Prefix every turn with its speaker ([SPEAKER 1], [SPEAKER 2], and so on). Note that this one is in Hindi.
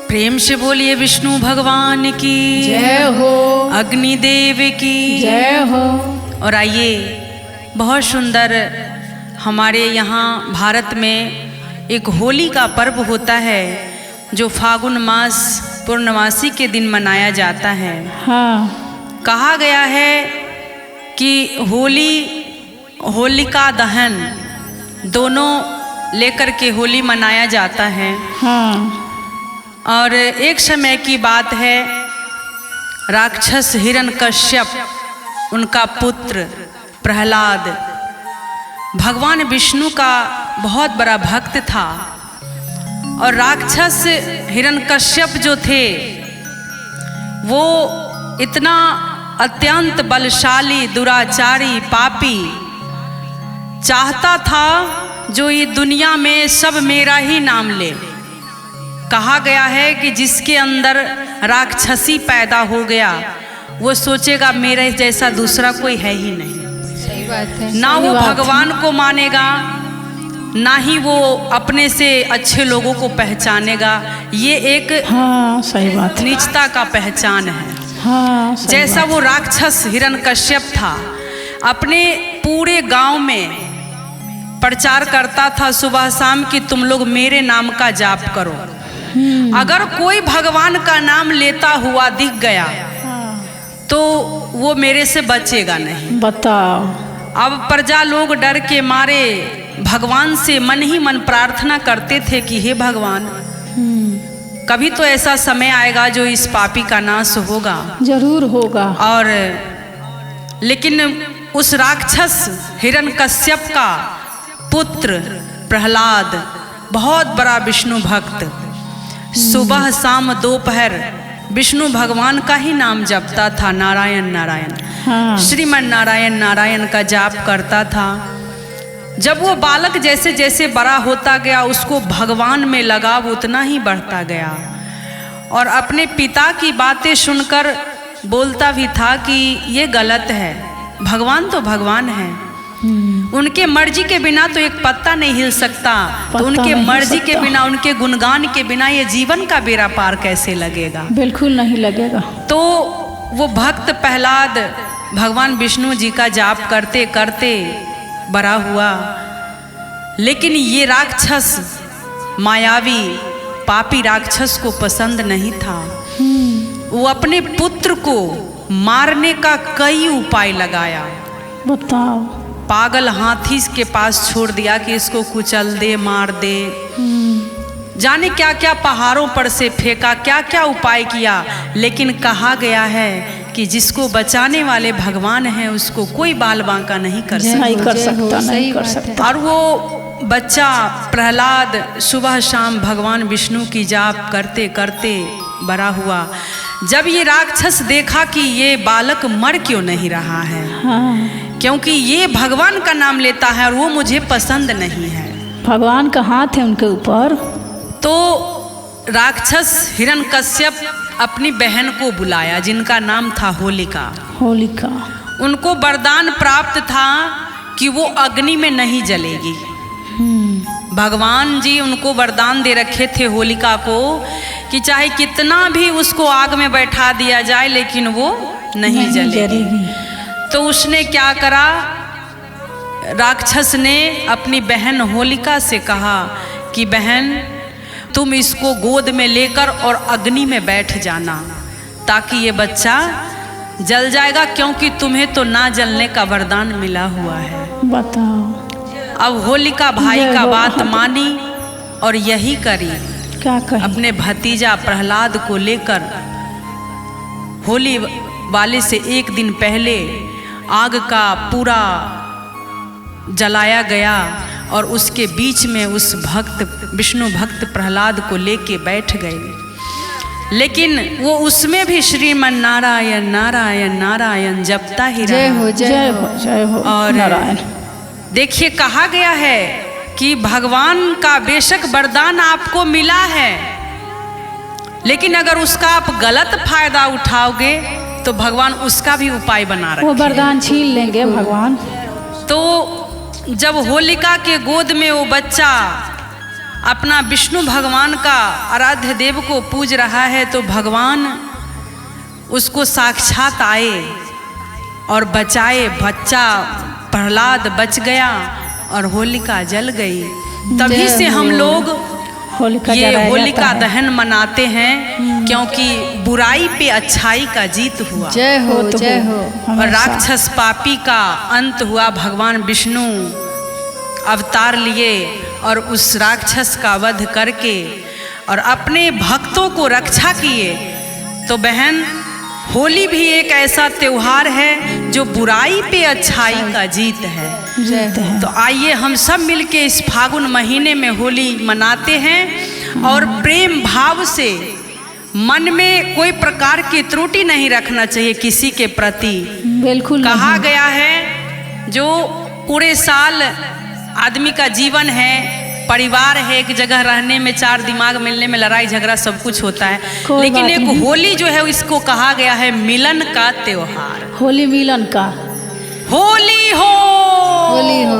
[SPEAKER 1] प्रेम से बोलिए विष्णु भगवान की
[SPEAKER 2] जय हो,
[SPEAKER 1] अग्निदेव की
[SPEAKER 2] जय हो।
[SPEAKER 1] और आइए, बहुत सुंदर हमारे यहाँ भारत में एक होली का पर्व होता है जो फागुन मास पूर्णमासी के दिन मनाया जाता है।
[SPEAKER 2] हाँ,
[SPEAKER 1] कहा गया है कि होलिका दहन दोनों लेकर के होली मनाया जाता है।
[SPEAKER 2] हाँ,
[SPEAKER 1] और एक समय की बात है, राक्षस हिरण्यकश्यप उनका पुत्र प्रहलाद भगवान विष्णु का बहुत बड़ा भक्त था। और राक्षस हिरण्यकश्यप जो थे वो इतना अत्यंत बलशाली, दुराचारी, पापी चाहता था जो ये दुनिया में सब मेरा ही नाम ले। कहा गया है कि जिसके अंदर राक्षसी पैदा हो गया वो सोचेगा मेरे जैसा दूसरा कोई है ही नहीं।
[SPEAKER 2] सही बात है।
[SPEAKER 1] ना वो भगवान को मानेगा, ना ही वो अपने से अच्छे लोगों को पहचानेगा। ये एक
[SPEAKER 2] हाँ, सही बात है।
[SPEAKER 1] नीचता का पहचान है।
[SPEAKER 2] हाँ, सही
[SPEAKER 1] जैसा
[SPEAKER 2] बात।
[SPEAKER 1] वो राक्षस हिरण्यकश्यप था, अपने पूरे गांव में प्रचार करता था सुबह शाम कि तुम लोग मेरे नाम का जाप करो। अगर कोई भगवान का नाम लेता हुआ दिख गया तो वो मेरे से बचेगा नहीं।
[SPEAKER 2] बताओ।
[SPEAKER 1] अब प्रजा लोग डर के मारे भगवान से मन ही मन प्रार्थना करते थे कि हे भगवान, कभी तो ऐसा समय आएगा जो इस पापी का नाश होगा।
[SPEAKER 2] जरूर होगा।
[SPEAKER 1] और लेकिन उस राक्षस हिरण्यकश्यप का पुत्र प्रहलाद बहुत बड़ा विष्णु भक्त, सुबह शाम दोपहर विष्णु भगवान का ही नाम जपता था। नारायण नारायण,
[SPEAKER 2] हाँ,
[SPEAKER 1] श्रीमन नारायण नारायण का जाप करता था। जब वो बालक जैसे जैसे बड़ा होता गया उसको भगवान में लगाव उतना ही बढ़ता गया। और अपने पिता की बातें सुनकर बोलता भी था कि ये गलत है, भगवान तो भगवान है, उनके मर्जी के बिना तो एक पत्ता नहीं हिल सकता, तो उनके मर्जी के बिना, उनके गुणगान के बिना ये जीवन का बेड़ा पार कैसे लगेगा।
[SPEAKER 2] बिल्कुल नहीं लगेगा।
[SPEAKER 1] तो वो भक्त प्रहलाद भगवान विष्णु जी का जाप करते करते बड़ा हुआ। लेकिन ये राक्षस मायावी पापी राक्षस को पसंद नहीं था। वो अपने पुत्र को मारने का कई उपाय लगाया।
[SPEAKER 2] बताओ।
[SPEAKER 1] पागल हाथी के पास छोड़ दिया कि इसको कुचल दे, मार दे। जाने क्या क्या पहाड़ों पर से फेंका, क्या क्या उपाय किया। लेकिन कहा गया है कि जिसको बचाने वाले भगवान हैं उसको कोई बाल बांका नहीं कर सकता।
[SPEAKER 2] नहीं कर सकता, नहीं कर सकता।
[SPEAKER 1] और वो बच्चा प्रहलाद सुबह शाम भगवान विष्णु की जाप करते करते बड़ा हुआ। जब ये राक्षस देखा कि ये बालक मर क्यों नहीं रहा है,
[SPEAKER 2] हाँ,
[SPEAKER 1] क्योंकि ये भगवान का नाम लेता है और वो मुझे पसंद नहीं है,
[SPEAKER 2] भगवान का हाथ है उनके ऊपर।
[SPEAKER 1] तो राक्षस हिरण्यकश्यप अपनी बहन को बुलाया जिनका नाम था होलिका।
[SPEAKER 2] होलिका।
[SPEAKER 1] उनको वरदान प्राप्त था कि वो अग्नि में नहीं जलेगी। भगवान जी उनको वरदान दे रखे थे होलिका को कि चाहे कितना भी उसको आग में बैठा दिया जाए लेकिन वो नहीं जलेगी। तो उसने क्या करा, राक्षस ने अपनी बहन होलिका से कहा कि बहन तुम इसको गोद में लेकर और अग्नि में बैठ जाना ताकि ये बच्चा जल जाएगा, क्योंकि तुम्हें तो ना जलने का वरदान मिला हुआ है।
[SPEAKER 2] बताओ।
[SPEAKER 1] अब होलिका भाई का बात मानी और यही करी।
[SPEAKER 2] क्या कही?
[SPEAKER 1] अपने भतीजा प्रहलाद को लेकर होली वाले से एक दिन पहले आग का पूरा जलाया गया और उसके बीच में उस भक्त विष्णु भक्त प्रहलाद को लेके बैठ गए। लेकिन वो उसमें भी श्रीमन नारायण नारायण नारायण जपता ही रहा।
[SPEAKER 2] जय हो, जय हो, जय हो।
[SPEAKER 1] और
[SPEAKER 2] नारायण।
[SPEAKER 1] देखिए, कहा गया है कि भगवान का बेशक वरदान आपको मिला है, लेकिन अगर उसका आप गलत फायदा उठाओगे तो भगवान उसका भी उपाय बना रखे।
[SPEAKER 2] वो वरदान छीन लेंगे भगवान।
[SPEAKER 1] तो जब होलिका के गोद में वो बच्चा अपना विष्णु भगवान का आराध्य देव को पूज रहा है तो भगवान उसको साक्षात आए और बचाए। बच्चा प्रहलाद बच गया और होलिका जल गई। तभी से हम लोग ये होलिका दहन मनाते हैं, क्योंकि बुराई पे अच्छाई का जीत हुआ।
[SPEAKER 3] जय हो जय हो।
[SPEAKER 1] और राक्षस पापी का अंत हुआ। भगवान विष्णु अवतार लिए और उस राक्षस का वध करके और अपने भक्तों को रक्षा किए। तो बहन, होली भी एक ऐसा त्योहार है जो बुराई पे अच्छाई का जीत है। तो आइए हम सब मिलके इस फागुन महीने में होली मनाते हैं और प्रेम भाव से, मन में कोई प्रकार की त्रुटि नहीं रखना चाहिए किसी के प्रति।
[SPEAKER 2] बिल्कुल
[SPEAKER 1] कहा गया है जो पूरे साल आदमी का जीवन है, परिवार है, एक जगह रहने में, चार दिमाग मिलने में लड़ाई झगड़ा सब कुछ होता है, लेकिन एक होली जो है इसको कहा गया है मिलन का त्योहार।
[SPEAKER 2] होली मिलन का।
[SPEAKER 1] होली हो
[SPEAKER 3] होली हो